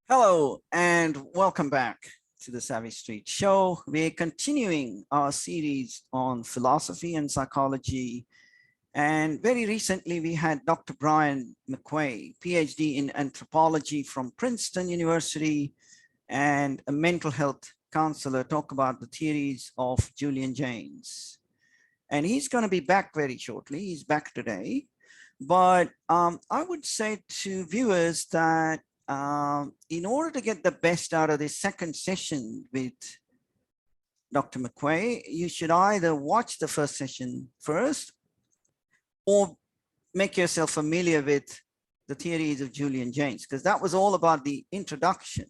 Hello and welcome back to the Savvy Street Show. We're continuing our series on philosophy and psychology. And very recently, we had Dr. Brian McVeigh, PhD in anthropology from Princeton University, and a mental health counselor, talk about the theories of Julian Jaynes. And he's going to be back very shortly. He's back today. But I would say to viewers that in order to get the best out of this second session with Dr. McVeigh, you should either watch the first session first or make yourself familiar with the theories of Julian Jaynes, because that was all about the introduction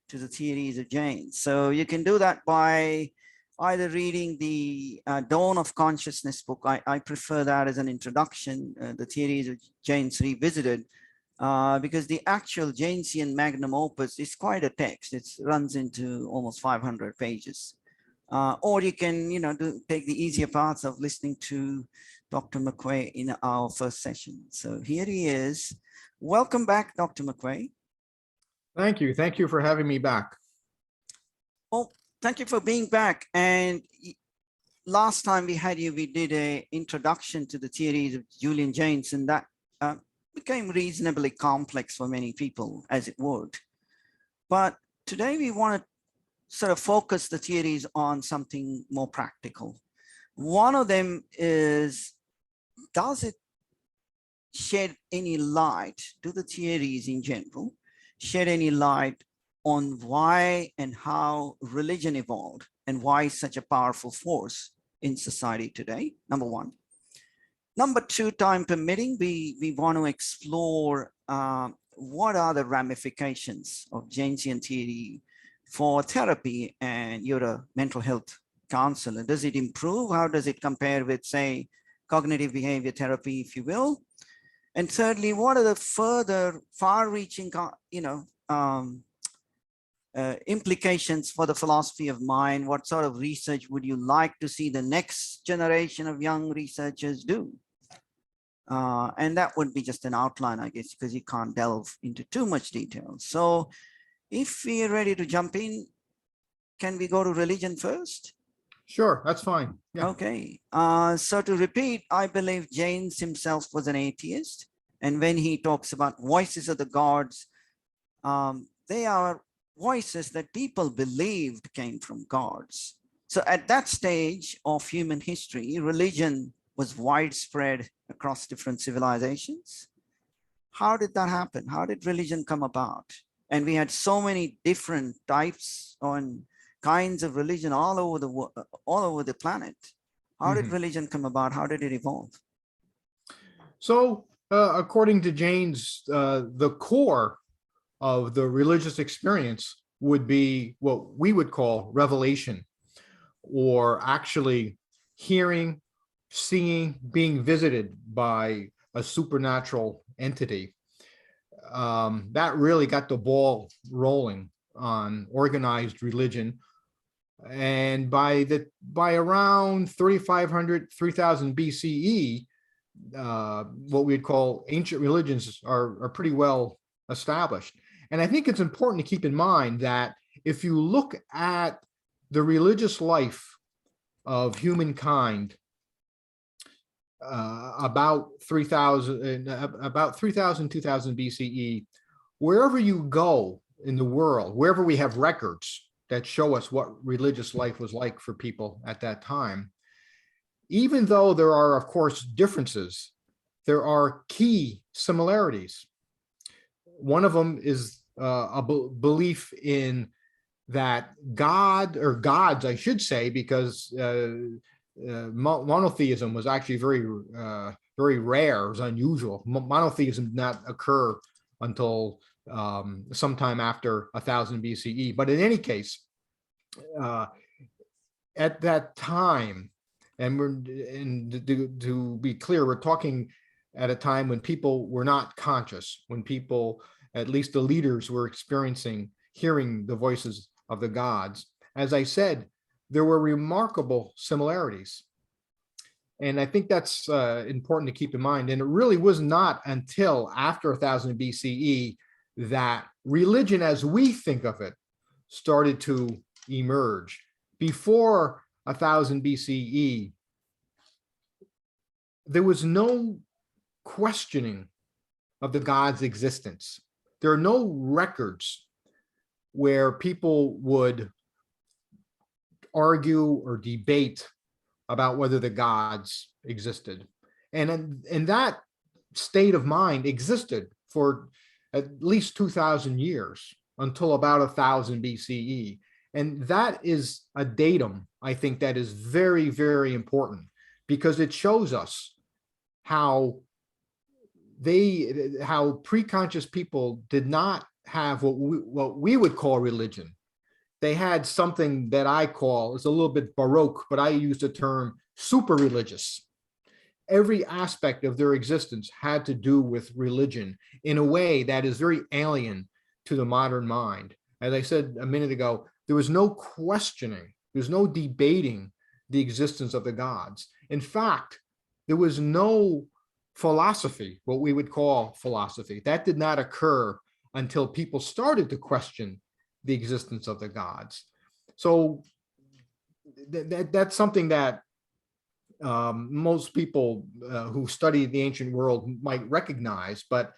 to the theories of Jaynes. So you can do that by either reading the Dawn of Consciousness book. I prefer that as an introduction, the theories of Jaynes revisited, because the actual Jaynesian magnum opus is quite a text. It runs into almost 500 pages. Or you can, take the easier parts of listening to Dr. McVeigh in our first session. So here he is. Welcome back, Dr. McVeigh. Thank you. Thank you for having me back. Well, thank you for being back. And last time we had you, we did an introduction to the theories of Julian Jaynes, and that became reasonably complex for many people, as it would. But today we want to sort of focus the theories on something more practical. One of them is, does it shed any light, do the theories in general shed any light on why and how religion evolved and why it's such a powerful force in society today? Number one. Number two, time permitting, we want to explore what are the ramifications of Jaynesian theory for therapy, and you're a mental health counselor. Does it improve? How does it compare with, say, cognitive behavior therapy, if you will? And thirdly, what are the further far-reaching, implications for the philosophy of mind? What sort of research would you like to see the next generation of young researchers do? And that would be just an outline, I guess, because you can't delve into too much detail. So if we're ready to jump in, can we go to religion first? Sure, that's fine. Yeah. Okay. So to repeat, I believe Jaynes himself was an atheist. And when he talks about voices of the gods, they are voices that people believed came from gods. So at that stage of human history, religion was widespread across different civilizations. How did that happen? How did religion come about? And we had so many different types and kinds of religion all over the planet. How did religion come about? How did it evolve? So according to Jaynes, the core of the religious experience would be what we would call revelation, or actually hearing, seeing, being visited by a supernatural entity. That really got the ball rolling on organized religion. And by around 3,500, 3,000 BCE, what we'd call ancient religions are pretty well established. And I think it's important to keep in mind that if you look at the religious life of humankind about 3,000, 2000 BCE, wherever you go in the world, wherever we have records that show us what religious life was like for people at that time, even though there are, of course, differences, there are key similarities. One of them is a belief in that God, or gods, I should say, because monotheism was actually very rare. It was unusual. Monotheism did not occur until sometime after 1000 BCE. But in any case, at that time, and to be clear, we're talking at a time when people were not conscious, when people, at least the leaders, were hearing the voices of the gods. As I said, there were remarkable similarities. And I think that's important to keep in mind. And it really was not until after 1000 BCE that religion as we think of it started to emerge. Before 1000 BCE, there was no questioning of the God's existence. There are no records where people would argue or debate about whether the gods existed. And that state of mind existed for at least 2,000 years until about 1000 BCE. And that is a datum, I think, that is very, very important, because it shows us how pre-conscious people did not have what we would call religion. They had something that I call, it's a little bit Baroque, but I use the term super religious. Every aspect of their existence had to do with religion in a way that is very alien to the modern mind. As I said a minute ago, there was no questioning, there was no debating the existence of the gods. In fact, there was no philosophy, what we would call philosophy. That did not occur until people started to question the existence of the gods. So that's something that most people who study the ancient world might recognize, but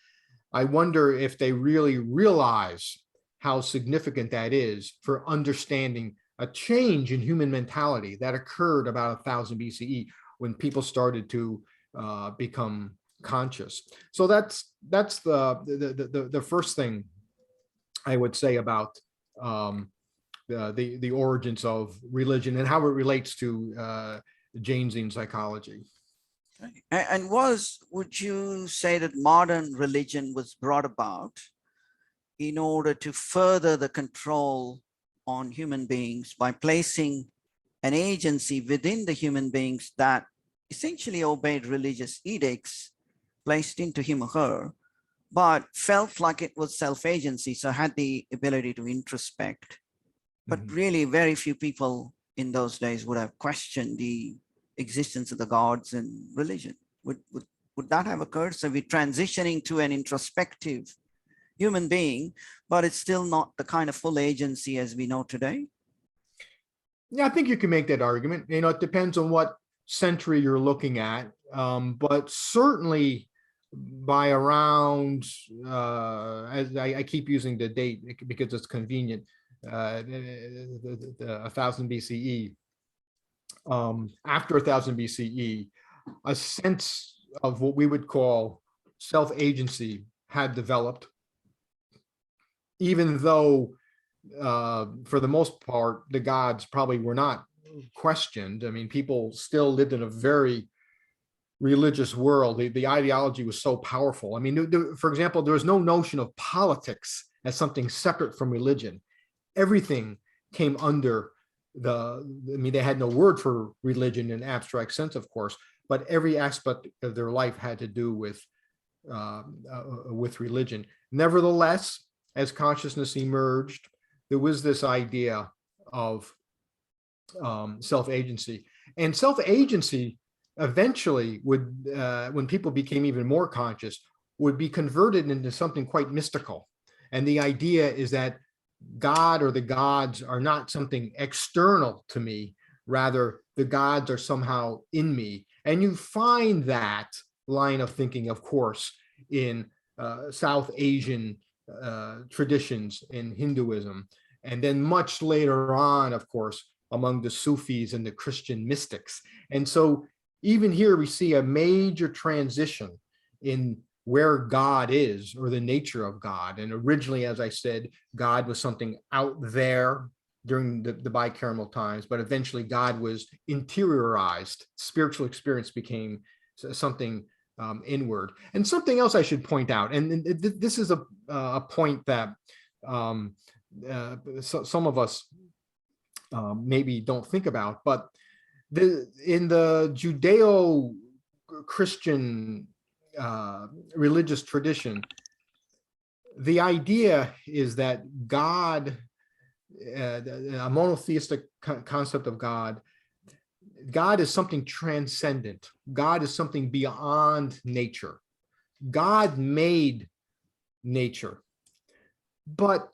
I wonder if they really realize how significant that is for understanding a change in human mentality that occurred about 1000 BCE when people started to become conscious. So that's the first thing I would say about the origins of religion and how it relates to Jaynesian psychology. And would you say that modern religion was brought about in order to further the control on human beings by placing an agency within the human beings that essentially obeyed religious edicts placed into him or her, but felt like it was self-agency, so had the ability to introspect? But really very few people in those days would have questioned the existence of the gods and religion. Would that have occurred? So we're transitioning to an introspective human being, but it's still not the kind of full agency as we know today. Yeah, I think you can make that argument. You know, it depends on what century you're looking at, but certainly by around, as I keep using the date because it's convenient, 1000 BCE. After 1000 BCE, a sense of what we would call self-agency had developed, even though for the most part, the gods probably were not questioned. I mean, people still lived in a very religious world. The ideology was so powerful. I mean, for example, there was no notion of politics as something separate from religion. Everything came under I mean, they had no word for religion in abstract sense, of course, but every aspect of their life had to do with religion. Nevertheless, as consciousness emerged, there was this idea of self-agency. And self-agency eventually would, when people became even more conscious, would be converted into something quite mystical. And the idea is that God or the gods are not something external to me, rather the gods are somehow in me. And you find that line of thinking, of course, in South Asian traditions in Hinduism, and then much later on, of course, among the Sufis and the Christian mystics. And so even here we see a major transition in where God is, or the nature of God. And originally, as I said, God was something out there during the bicameral times, but eventually God was interiorized. Spiritual experience became something inward. And something else I should point out, and this is a point that some of us maybe don't think about, but in the Judeo-Christian religious tradition, the idea is that God, a monotheistic concept of God is something transcendent. God is something beyond nature. God made nature. But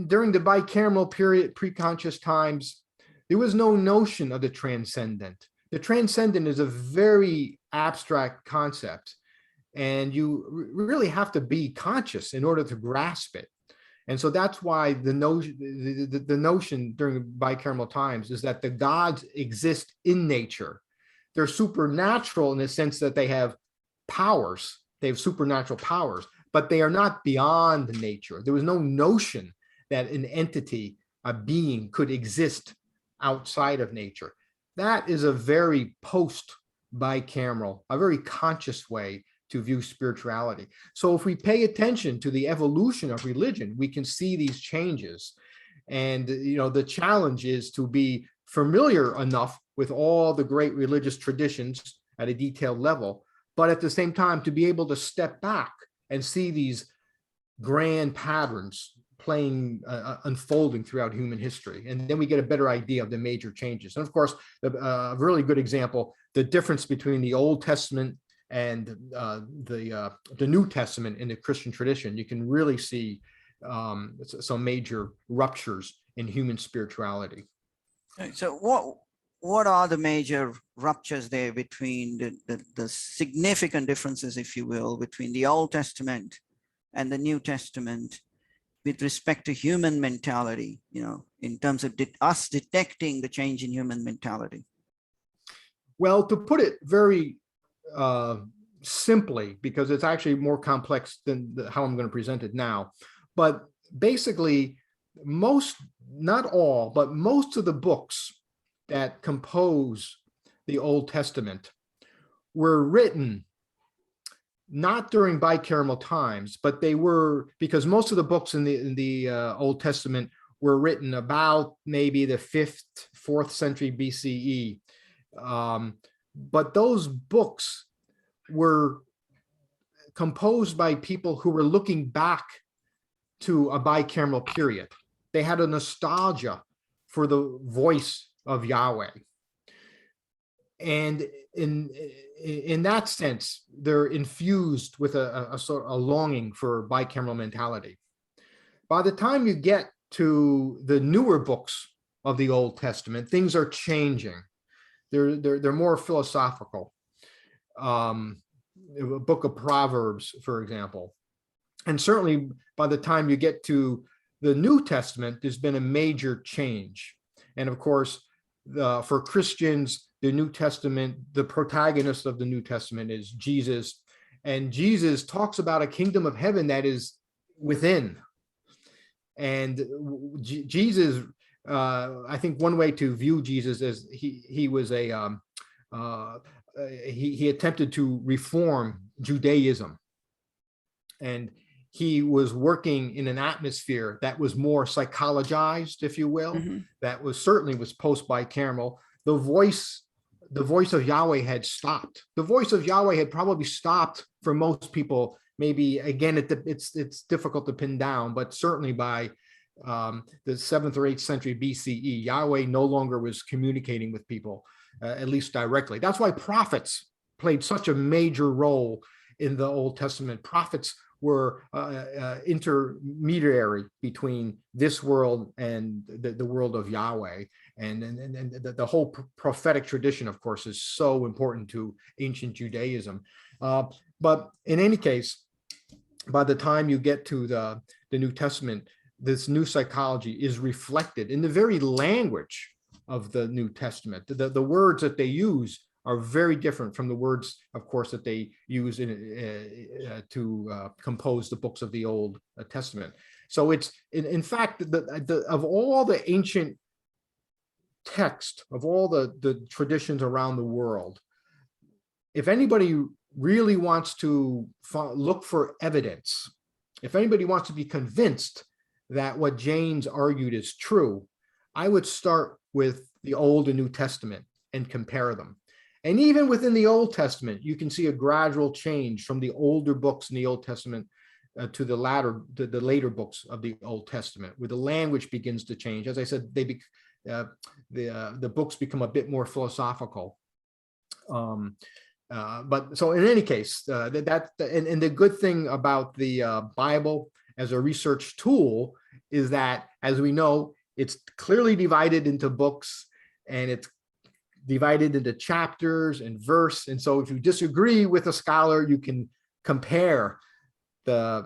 during the bicameral period, pre-conscious times, there was no notion of the transcendent. The transcendent is a very abstract concept, and you really have to be conscious in order to grasp it. And so that's why the notion during bicameral times is that the gods exist in nature. They're supernatural in the sense that they have powers. They have supernatural powers, but they are not beyond nature. There was no notion that an entity, a being, could exist outside of nature. That is a very post-bicameral, a very conscious way to view spirituality. So if we pay attention to the evolution of religion, we can see these changes. And, the challenge is to be familiar enough with all the great religious traditions at a detailed level, but at the same time, to be able to step back and see these grand patterns playing, unfolding throughout human history. And then we get a better idea of the major changes. And of course, a really good example, the difference between the Old Testament and the New Testament in the Christian tradition. You can really see some major ruptures in human spirituality. So what are the major ruptures there between the significant differences, if you will, between the Old Testament and the New Testament with respect to human mentality, in terms of us detecting the change in human mentality? Well, to put it very simply, because it's actually more complex than how I'm going to present it now. But basically, not all, but most of the books that compose the Old Testament were written not during bicameral times, but they were, because most of the books in the Old Testament were written about maybe the 5th, 4th century BCE. But those books were composed by people who were looking back to a bicameral period. They had a nostalgia for the voice of Yahweh. And in that sense, they're infused with a sort of a longing for bicameral mentality. By the time you get to the newer books of the Old Testament, things are changing. They're more philosophical. A book of Proverbs, for example. And certainly by the time you get to the New Testament, there's been a major change. And of course, for Christians, the New Testament, the protagonist of the New Testament is Jesus. And Jesus talks about a kingdom of heaven that is within. And Jesus, I think one way to view Jesus is he was he attempted to reform Judaism. And he was working in an atmosphere that was more psychologized, if you will, that was certainly was post-bicameral. The voice of Yahweh had stopped. The voice of Yahweh had probably stopped for most people. Maybe, again, it's difficult to pin down, but certainly by the 7th or 8th century BCE, Yahweh no longer was communicating with people, at least directly. That's why prophets played such a major role in the Old Testament. Prophets were intermediary between this world and the world of Yahweh. And the whole prophetic tradition, of course, is so important to ancient Judaism. But in any case, by the time you get to the New Testament, this new psychology is reflected in the very language of the New Testament. The words that they use are very different from the words, of course, that they use to compose the books of the Old Testament. So it's, in fact, of all the ancient text, of all the traditions around the world, if anybody really wants to look for evidence, if anybody wants to be convinced that what James argued is true, I would start with the Old and New Testament and compare them. And even within the Old Testament, you can see a gradual change from the older books in the Old Testament to the later books of the Old Testament, where the language begins to change. As I said, the books become a bit more philosophical. But so in any case, and the good thing about the Bible as a research tool is that, as we know, it's clearly divided into books, and it's divided into chapters and verse. And so if you disagree with a scholar, you can compare the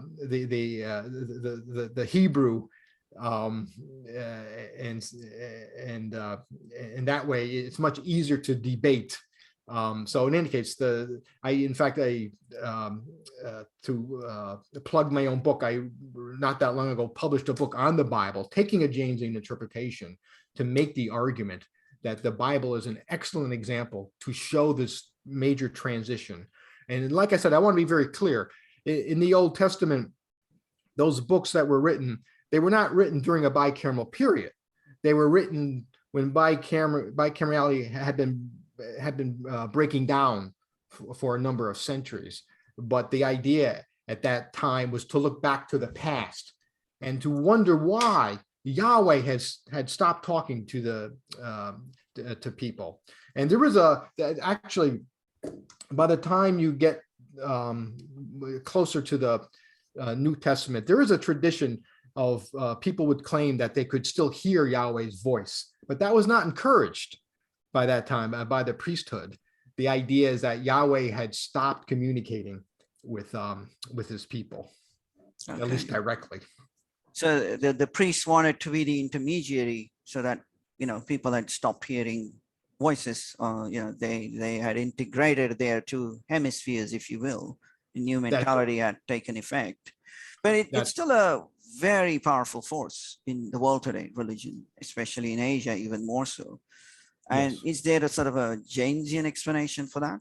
Hebrew, and that way it's much easier to debate. So in any case, to plug my own book, I not that long ago published a book on the Bible, taking a Jaynesian interpretation to make the argument that the Bible is an excellent example to show this major transition. And like I said, I want to be very clear. In the Old Testament, those books that were written, they were not written during a bicameral period. They were written when bicamerality had been breaking down for a number of centuries. But the idea at that time was to look back to the past and to wonder why Yahweh had stopped talking to people. And there was actually, by the time you get closer to the New Testament, there is a tradition of people would claim that they could still hear Yahweh's voice, but that was not encouraged by that time by the priesthood. The idea is that Yahweh had stopped communicating with his people, Okay. at least directly. So the priests wanted to be the intermediary, so that people had stopped hearing voices. They had integrated their two hemispheres, if you will. The new mentality had taken effect. But it's still a very powerful force in the world today, religion, especially in Asia, even more so. And Yes. is there a sort of a Jaynesian explanation for that?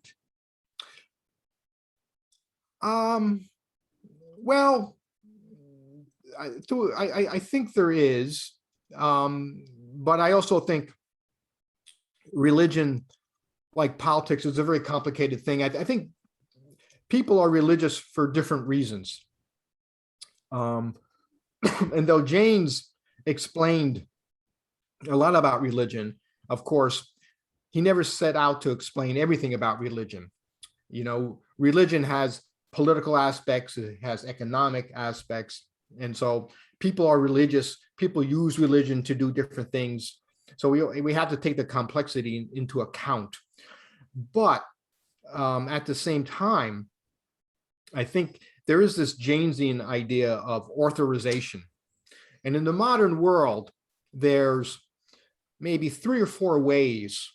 Well, I think there is, but I also think religion, like politics, is a very complicated thing. I think people are religious for different reasons. And though James explained a lot about religion, of course, he never set out to explain everything about religion. Religion has political aspects, it has economic aspects. And so people are religious, people use religion to do different things. So we have to take the complexity into account. But at the same time, I think there is this Jaynesian idea of authorization. And in the modern world, there's maybe 3 or 4 ways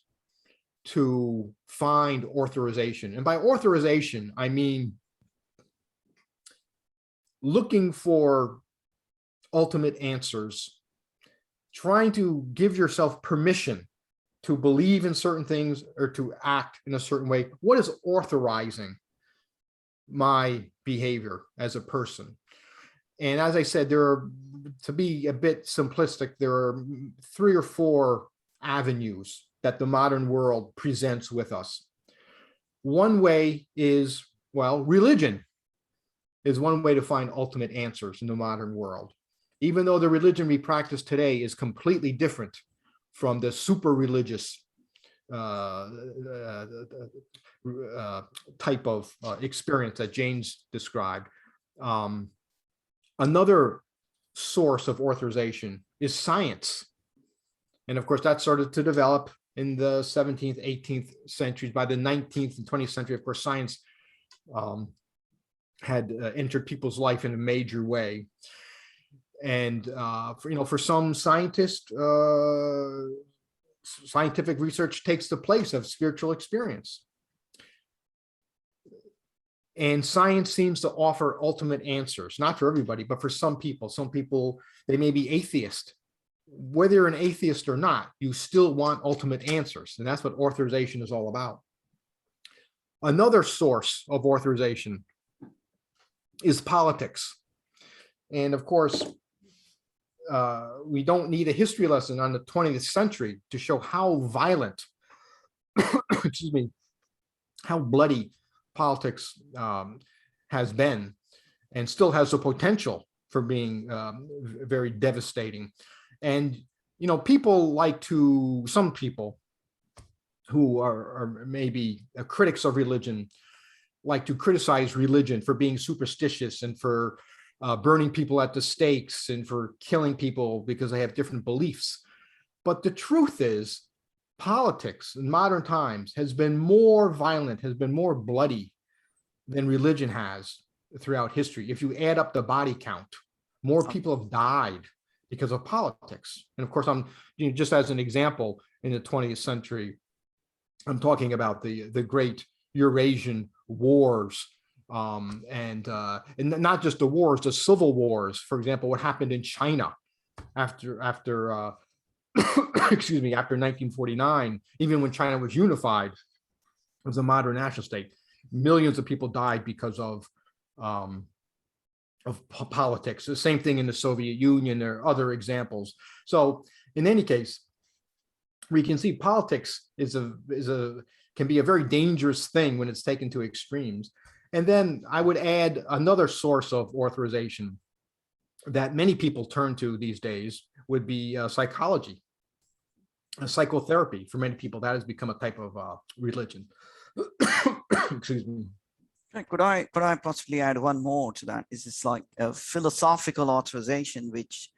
to find authorization. And by authorization, I mean looking for ultimate answers, trying to give yourself permission to believe in certain things or to act in a certain way. What is authorizing my behavior as a person? And as I said, to be a bit simplistic, there are 3 or 4 avenues that the modern world presents with us. One way is, religion is one way to find ultimate answers in the modern world, even though the religion we practice today is completely different from the super religious type of experience that James described. Another source of authorization is science. And of course, that started to develop in the 17th, 18th centuries. By the 19th and 20th century, of course, science had entered people's life in a major way. And for some scientists, scientific research takes the place of spiritual experience. And science seems to offer ultimate answers, not for everybody, but for some people. Some people, they may be atheist. Whether you're an atheist or not, you still want ultimate answers. And that's what authorization is all about. Another source of authorization is politics. And of course, we don't need a history lesson on the 20th century to show how violent, excuse me, how bloody politics has been and still has the potential for being very devastating. And, some people who are maybe critics of religion like to criticize religion for being superstitious and for burning people at the stakes and for killing people because they have different beliefs. But the truth is, politics in modern times has been more violent, has been more bloody than religion has throughout history. If you add up the body count, more people have died because of politics. And of course, just as an example, in the 20th century, I'm talking about the great Eurasian wars, and not just the wars, the civil wars. For example, what happened in China after excuse me, after 1949, even when China was unified as a modern national state, millions of people died because of politics. The same thing in the Soviet Union. There are other examples. So in any case, we can see politics can be a very dangerous thing when it's taken to extremes. And then I would add another source of authorization that many people turn to these days would be psychology, psychotherapy. For many people, that has become a type of religion. Excuse me. Could I possibly add one more to that? Is this like a philosophical authorization, which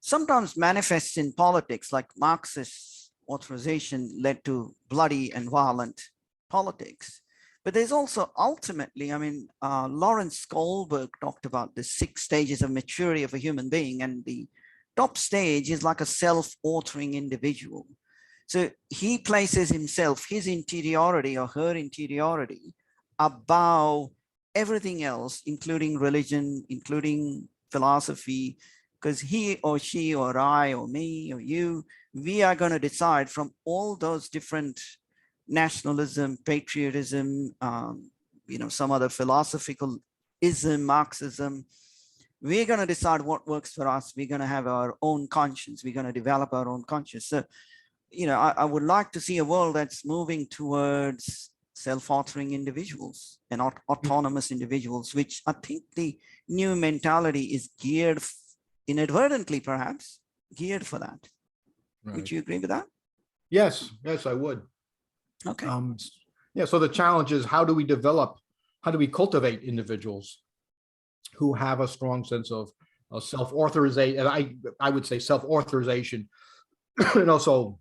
sometimes manifests in politics, like Marxist authorization led to bloody and violent politics. But there's also ultimately, I mean, Lawrence Kohlberg talked about the 6 stages of maturity of a human being, and the top stage is like a self-authoring individual. So he places himself, his interiority or her interiority, above everything else, including religion, including philosophy, because he or she or I or me or you, we are going to decide from all those different nationalism, patriotism, some other philosophical ism, Marxism. We're going to decide what works for us. We're going to have our own conscience. We're going to develop our own conscience. So, I would like to see a world that's moving towards self-authoring individuals and autonomous individuals, which I think the new mentality is geared, inadvertently perhaps, geared for that. Right. Would you agree with that? Yes, I would. Okay. Yeah, so the challenge is, how do we cultivate individuals who have a strong sense of self-authorization, and I would say self-authorization, and also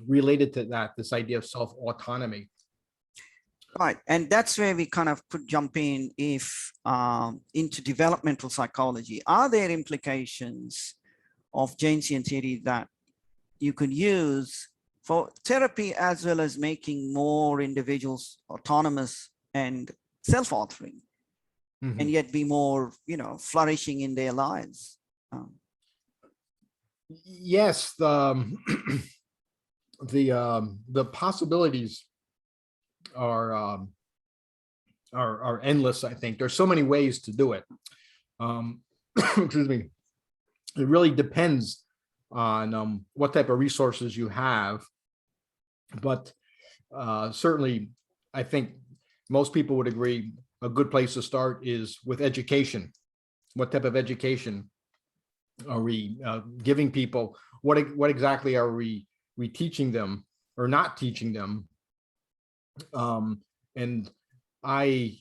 related to that, this idea of self-autonomy. Right, and that's where we kind of could jump in into developmental psychology. Are there implications of Jaynesian theory that you could use for therapy, as well as making more individuals autonomous and self-authoring, and yet be more, flourishing in their lives? Yes, the possibilities are endless. I think there's so many ways to do it. Excuse me. It really depends on what type of resources you have, but certainly I think most people would agree a good place to start is with education. What type of education are we giving people? What exactly are we teaching them or not teaching them? And I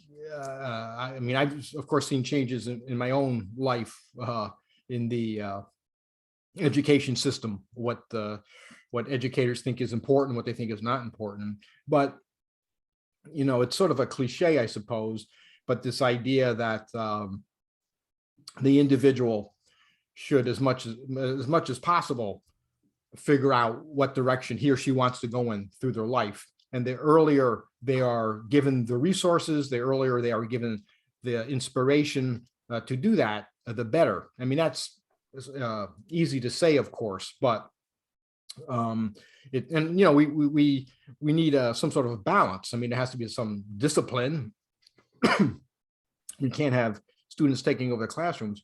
mean, I've of course seen changes in my own life in the education system, what educators think is important, what they think is not important. But it's sort of a cliche, I suppose, but this idea that the individual should, as much as possible, figure out what direction he or she wants to go in through their life. And the earlier they are given the resources, the earlier they are given the inspiration to do that, the better. I mean, that's easy to say, of course, but we need some sort of balance. I mean, there has to be some discipline. We can't have students taking over the classrooms,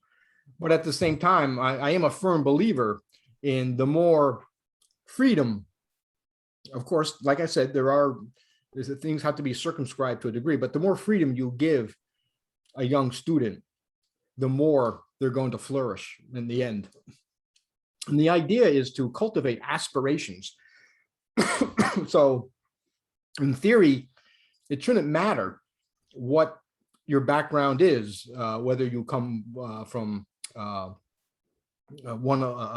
but at the same time, I am a firm believer in the more freedom. Of course, like I said, things have to be circumscribed to a degree, but the more freedom you give a young student, the more they're going to flourish in the end. And the idea is to cultivate aspirations. So in theory, it shouldn't matter what your background is, whether you come from a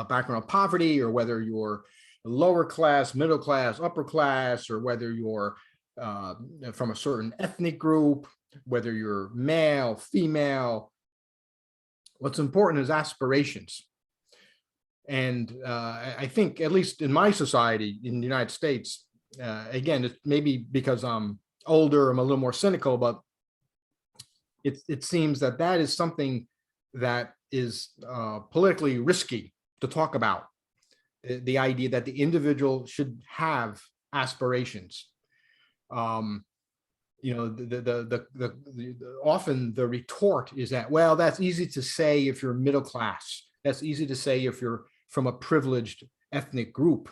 background of poverty, or whether you're lower class, middle class, upper class, or whether you're from a certain ethnic group, whether you're male, female. What's important is aspirations. And I think, at least in my society in the United States, again, it maybe because I'm older, I'm a little more cynical, but it seems that that is something that is politically risky to talk about. The idea that the individual should have aspirations. You know, often the retort is that, well, that's easy to say if you're middle class. That's easy to say if you're from a privileged ethnic group.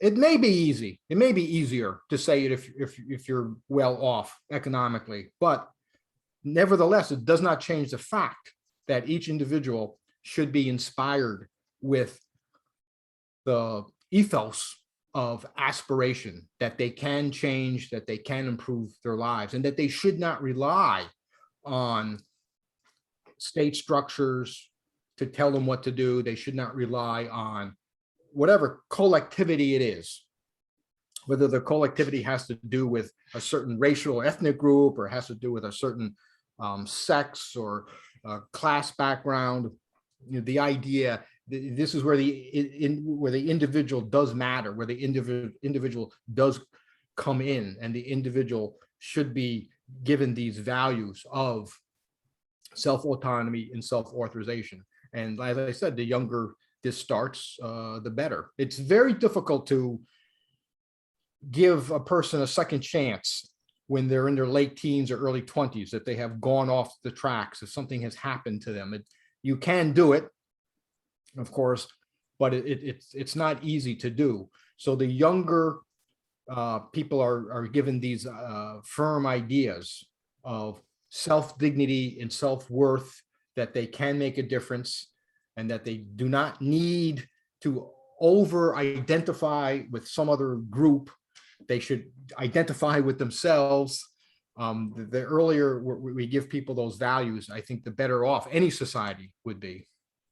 It may be easy. It may be easier to say it if you're well off economically, but nevertheless, it does not change the fact that each individual should be inspired with the ethos of aspiration, that they can change, that they can improve their lives, and that they should not rely on state structures to tell them what to do. They should not rely on whatever collectivity it is, whether the collectivity has to do with a certain racial or ethnic group, or has to do with a certain sex or class background. You know, the idea, this is where the individual does matter, where the individual does come in, and the individual should be given these values of self-autonomy and self-authorization. And as I said, the younger this starts, the better. It's very difficult to give a person a second chance when they're in their late teens or early 20s, that they have gone off the tracks, if something has happened to them. You can do it, of course, but it's not easy to do. So the younger people are given these firm ideas of self-dignity and self-worth, that they can make a difference, and that they do not need to over-identify with some other group. They should identify with themselves. The earlier we give people those values, I think the better off any society would be.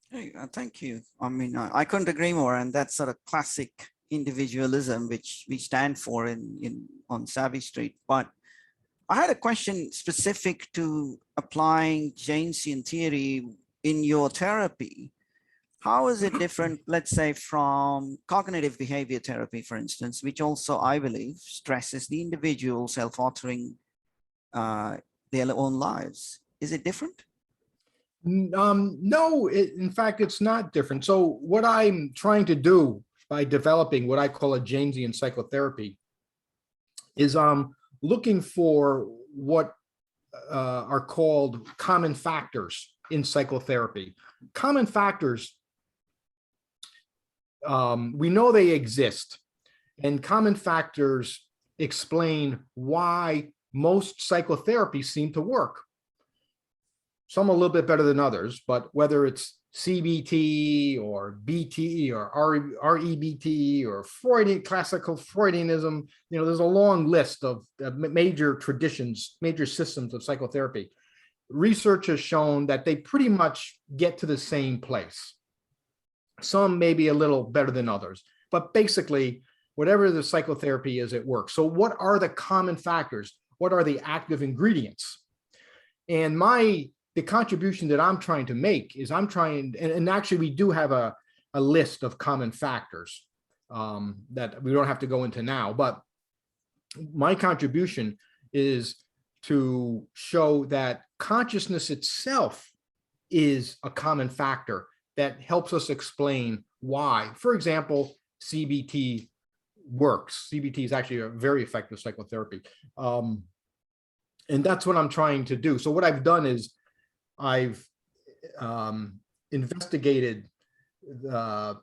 Hey, thank you. I mean, I couldn't agree more. And that's sort of classic individualism, which we stand for on Savvy Street. But I had a question specific to applying Jaynesian theory in your therapy. How is it different, let's say, from cognitive behavior therapy, for instance, which also, I believe, stresses the individual self-authoring their own lives? Is it different? No, in fact, it's not different. So what I'm trying to do by developing what I call a Jaynesian psychotherapy is looking for what are called common factors in psychotherapy. Common factors, we know they exist, and common factors explain why most psychotherapies seem to work. Some a little bit better than others, but whether it's CBT or BT or REBT or Freudian, classical Freudianism, you know, there's a long list of major traditions, major systems of psychotherapy. Research has shown that they pretty much get to the same place. Some may be a little better than others, but basically, whatever the psychotherapy is, it works. So what are the common factors? What are the active ingredients? And the contribution that I'm trying to make is and actually we do have a list of common factors that we don't have to go into now, but my contribution is to show that consciousness itself is a common factor that helps us explain why, for example, CBT works. CBT is actually a very effective psychotherapy. And that's what I'm trying to do. So what I've done is I've investigated the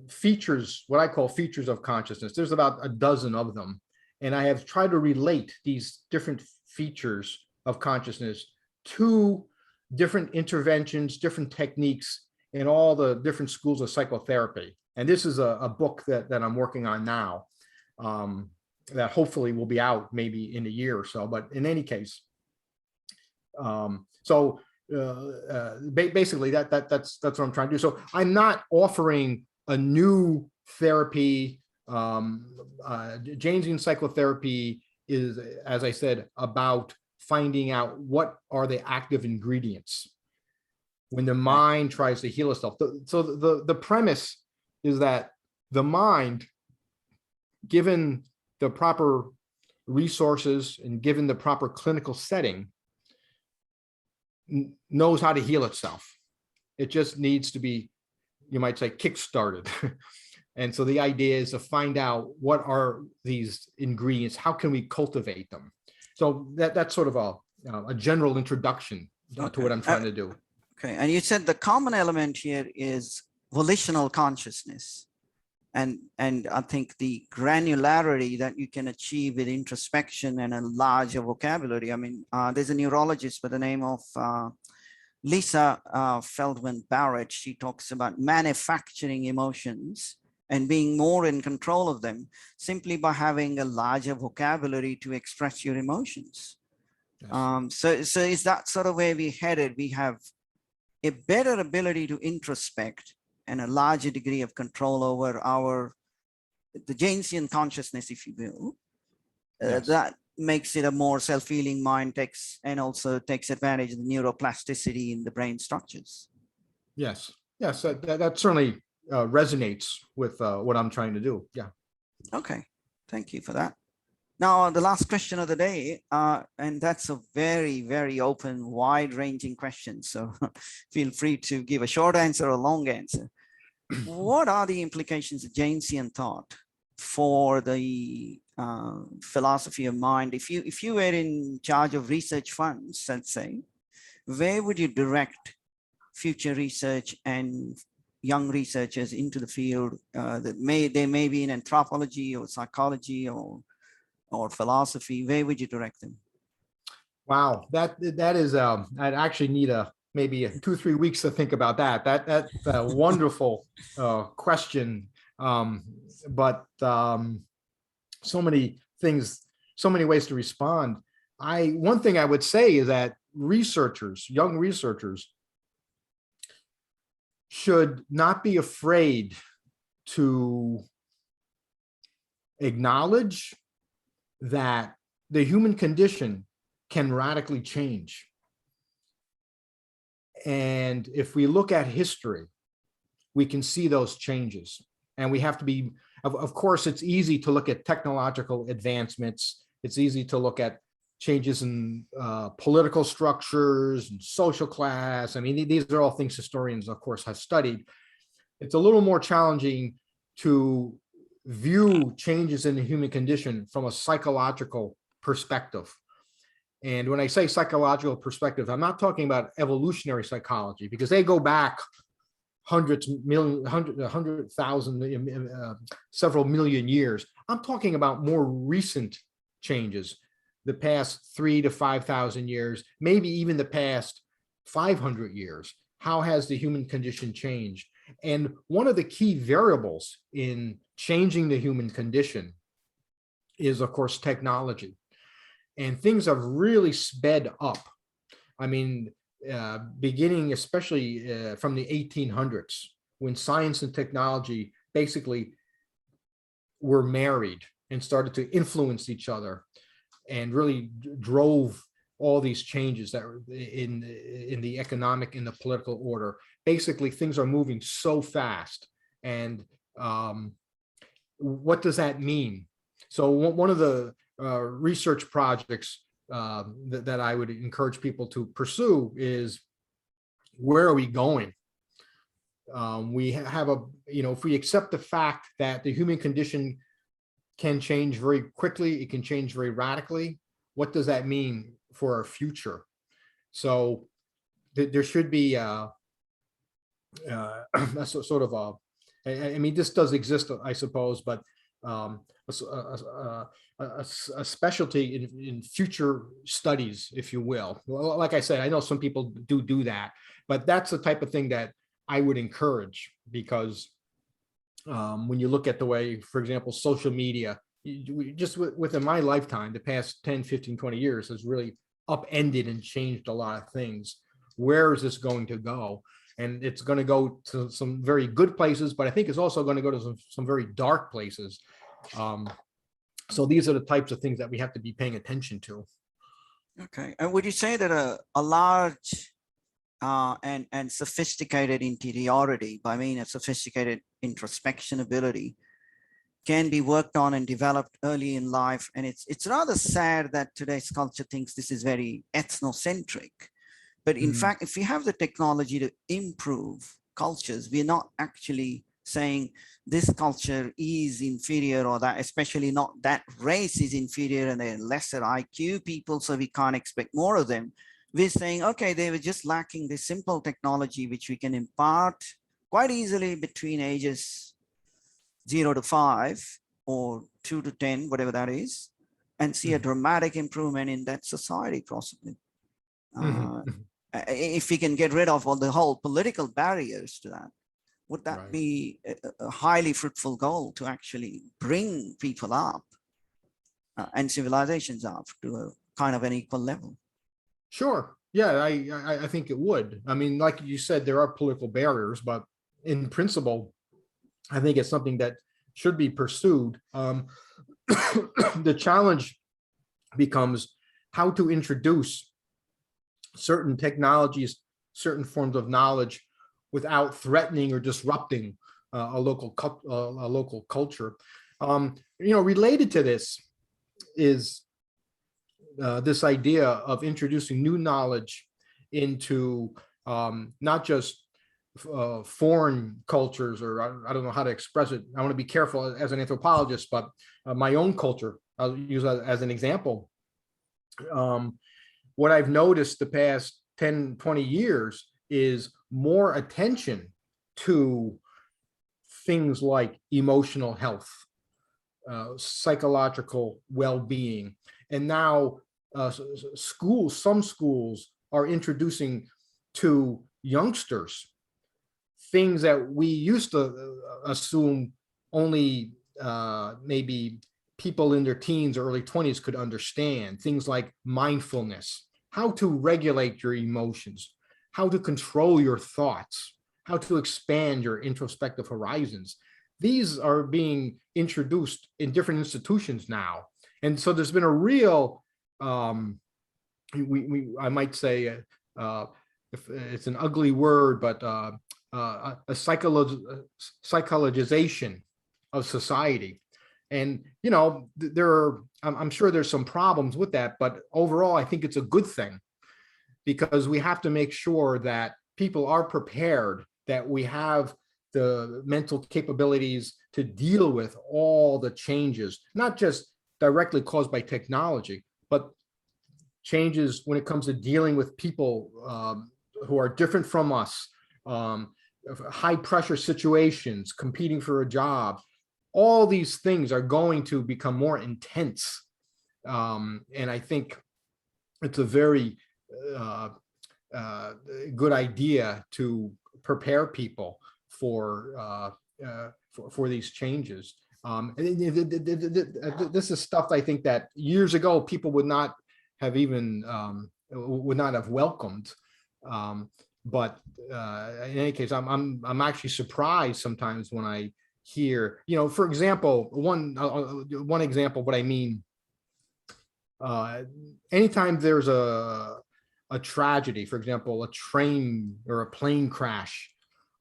features, what I call features of consciousness. There's about a dozen of them. And I have tried to relate these different features of consciousness to different interventions, different techniques in all the different schools of psychotherapy. And this is a book that I'm working on now. that hopefully will be out maybe in a year or so. But in any case, basically that's what I'm trying to do. So I'm not offering a new therapy. Jaynesian psychotherapy is, as I said, about finding out what are the active ingredients when the mind tries to heal itself. So the premise is that the mind, given the proper resources and given the proper clinical setting, knows how to heal itself. It just needs to be, you might say, kick-started. And so the idea is to find out what are these ingredients, how can we cultivate them? So that's sort of a general introduction to what I'm trying to do. Okay, and you said the common element here is volitional consciousness. And I think the granularity that you can achieve with introspection and a larger vocabulary. I mean, there's a neurologist by the name of Lisa Feldman Barrett. She talks about manufacturing emotions and being more in control of them simply by having a larger vocabulary to express your emotions. Yes. So is that sort of where we headed? We have a better ability to introspect and a larger degree of control over the Jaynesian consciousness, if you will. Yes. That makes it a more self-healing mind, and also takes advantage of the neuroplasticity in the brain structures. Yes, yes, that certainly resonates with what I'm trying to do. Yeah. Okay, thank you for that. Now, the last question of the day, and that's a very, very open, wide-ranging question. So feel free to give a short answer or a long answer. What are the implications of Jaynesian thought for the philosophy of mind? If you were in charge of research funds, let's say, where would you direct future research and young researchers into the field they may be in anthropology or psychology or philosophy? Where would you direct them? Wow, that is I'd actually need maybe 2-3 weeks to think about that. That's a wonderful question, but so many things, so many ways to respond. One thing I would say is that young researchers, should not be afraid to acknowledge that the human condition can radically change. And if we look at history, we can see those changes. And we have to be, of course, it's easy to look at technological advancements. It's easy to look at changes in political structures and social class. I mean, these are all things historians, of course, have studied. It's a little more challenging to view changes in the human condition from a psychological perspective. And when I say psychological perspective, I'm not talking about evolutionary psychology, because they go back several million years. I'm talking about more recent changes, the past 3,000 to 5,000 years, maybe even the past 500 years. How has the human condition changed? And one of the key variables in changing the human condition is, of course, technology. And things have really sped up. I mean, beginning especially from the 1800s, when science and technology basically were married and started to influence each other, and really drove all these changes that were in the economic, in the political order. Basically, things are moving so fast. And what does that mean? So one of the research projects that I would encourage people to pursue is, where are we going? We have if we accept the fact that the human condition can change very quickly, it can change very radically, what does that mean for our future? So there should be a sort of I mean, this does exist, I suppose, but a specialty in future studies, if you will. Well, like I said, I know some people do that, but that's the type of thing that I would encourage, because when you look at the way, for example, social media just within my lifetime, the past 10, 15, 20 years has really upended and changed a lot of things. Where is this going to go? And it's going to go to some very good places, but I think it's also going to go to some very dark places. So these are the types of things that we have to be paying attention to. Okay. And would you say that a large and sophisticated interiority, by mean a sophisticated introspection ability, can be worked on and developed early in life? And it's rather sad that today's culture thinks this is very ethnocentric. But in fact, if we have the technology to improve cultures, we're not actually saying this culture is inferior, or that, especially not that race is inferior and they're lesser IQ people, so we can't expect more of them. We're saying, okay, they were just lacking this simple technology, which we can impart quite easily between ages 0 to 5 or 2 to 10, whatever that is, and see a dramatic improvement in that society, possibly. If we can get rid of all the whole political barriers to that, would that be a highly fruitful goal to actually bring people up and civilizations up to a kind of an equal level? Sure. Yeah, I think it would. I mean, like you said, there are political barriers, but in principle, I think it's something that should be pursued. The challenge becomes how to introduce certain technologies, certain forms of knowledge without threatening or disrupting a local culture. Related to this is this idea of introducing new knowledge into not just foreign cultures, or I don't know how to express it. I want to be careful as an anthropologist, but my own culture, I'll use as an example. What I've noticed the past 10, 20 years is more attention to things like emotional health, psychological well-being. And now some schools are introducing to youngsters things that we used to assume only maybe people in their teens or early 20s could understand. Things like mindfulness, how to regulate your emotions, how to control your thoughts, how to expand your introspective horizons. These are being introduced in different institutions now. And so there's been a real, I might say, if it's an ugly word, but a psychologization of society. And, I'm sure there's some problems with that, but overall, I think it's a good thing, because we have to make sure that people are prepared, that we have the mental capabilities to deal with all the changes, not just directly caused by technology, but changes when it comes to dealing with people who are different from us, high pressure situations, competing for a job. All these things are going to become more intense. And I think it's a very good idea to prepare people for these changes. This is stuff I think that years ago people would not have even welcomed. But in any case, I'm actually surprised sometimes when I hear, for example, one example, what I mean, anytime there's a tragedy, for example, a train or a plane crash,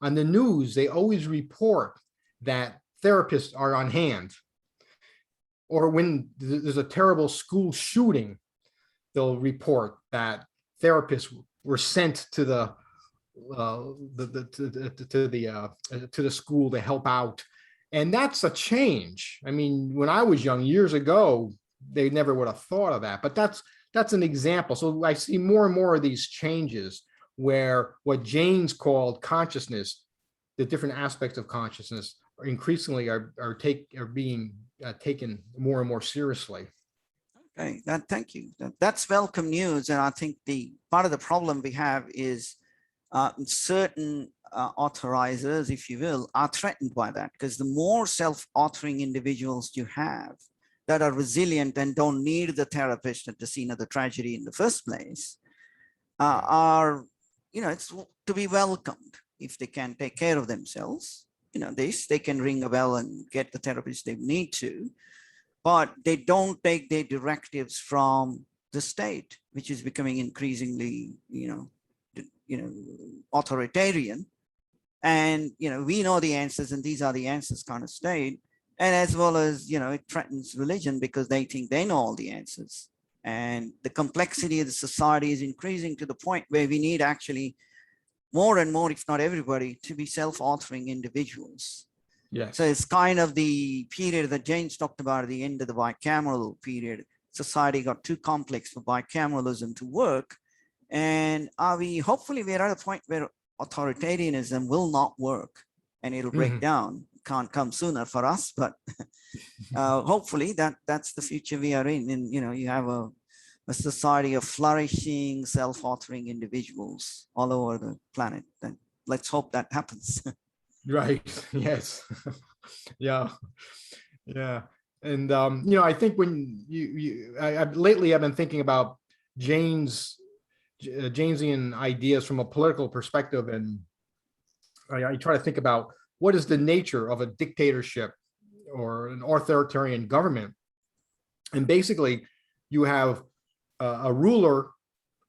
on the news, they always report that therapists are on hand. Or when there's a terrible school shooting, they'll report that therapists were sent to the school to help out. And that's a change. I mean, when I was young years ago, they never would have thought of that, but that's an example. So I see more and more of these changes where what James called consciousness, the different aspects of consciousness, are increasingly are being taken more and more seriously. Okay, thank you. That's welcome news. And I think the part of the problem we have is certain authorizers, if you will, are threatened by that, because the more self-authoring individuals you have, that are resilient and don't need the therapist at the scene of the tragedy in the first place are, it's to be welcomed if they can take care of themselves. They can ring a bell and get the therapist they need to, but they don't take their directives from the state, which is becoming increasingly, authoritarian. And, we know the answers, and these are the answers kind of state. And as well as, it threatens religion because they think they know all the answers. And the complexity of the society is increasing to the point where we need actually more and more, if not everybody, to be self-authoring individuals. Yes. So it's kind of the period that James talked about at the end of the bicameral period. Society got too complex for bicameralism to work. And hopefully we're at a point where authoritarianism will not work and it'll break down. Can't come sooner for us, but hopefully that's the future we are in. And, you have a society of flourishing, self-authoring individuals all over the planet. And let's hope that happens. Right. Yes. Yeah. Yeah. And, I think when lately I've been thinking about Jaynesian ideas from a political perspective. And I try to think about what is the nature of a dictatorship or an authoritarian government. And basically you have a ruler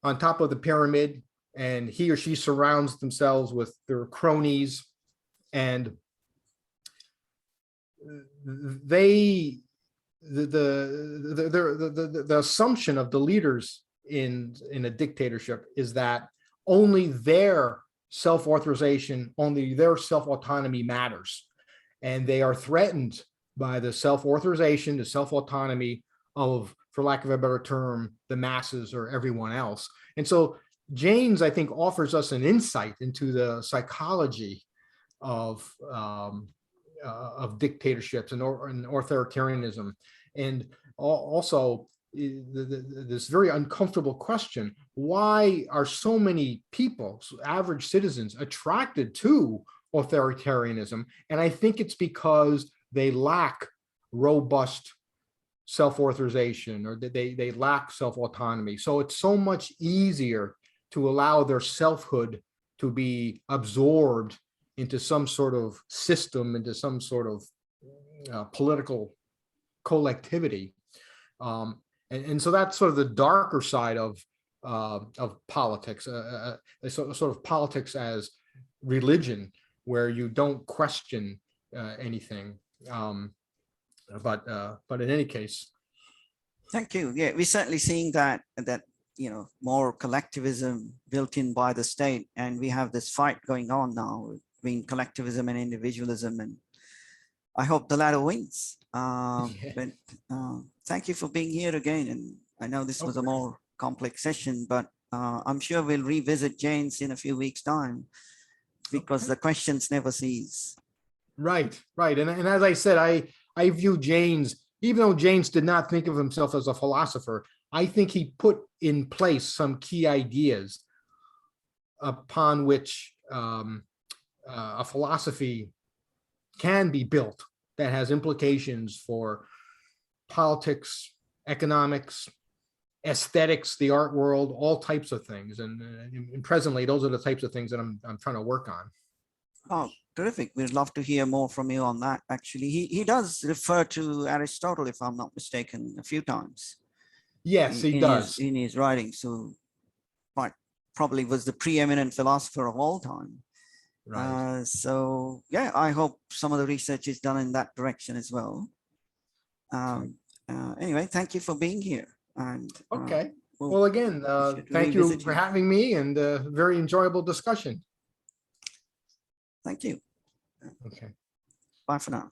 on top of the pyramid, and he or she surrounds themselves with their cronies, and the assumption of the leaders in a dictatorship is that only their self-authorization, only their self-autonomy matters, and they are threatened by the self-authorization, the self-autonomy of, for lack of a better term, the masses or everyone else. And so James, I think, offers us an insight into the psychology of dictatorships and authoritarianism, and also this very uncomfortable question: why are so many people, average citizens, attracted to authoritarianism? And I think it's because they lack robust self-authorization, or they lack self-autonomy. So it's so much easier to allow their selfhood to be absorbed into some sort of system, into some sort of political collectivity. And so that's sort of the darker side of politics, sort of politics as religion, where you don't question anything. But in any case. Thank you. Yeah, we're certainly seeing that more collectivism built in by the state, and we have this fight going on now between collectivism and individualism, and I hope the latter wins. But thank you for being here again, and I know this was a more complex session, but I'm sure we'll revisit James in a few weeks' time, because the questions never cease. Right. And as I said, I view James, even though James did not think of himself as a philosopher, I think he put in place some key ideas upon which a philosophy can be built that has implications for politics, economics, aesthetics, the art world, all types of things. And presently, those are the types of things that I'm trying to work on. Oh, terrific. We'd love to hear more from you on that. Actually, he does refer to Aristotle, if I'm not mistaken, a few times. Yes, he does. In his writings. So probably was the preeminent philosopher of all time. Right. So yeah, I hope some of the research is done in that direction as well. Anyway, thank you for being here. And okay. Well, again, thank you for having me, and a very enjoyable discussion. Thank you. Okay. Bye for now.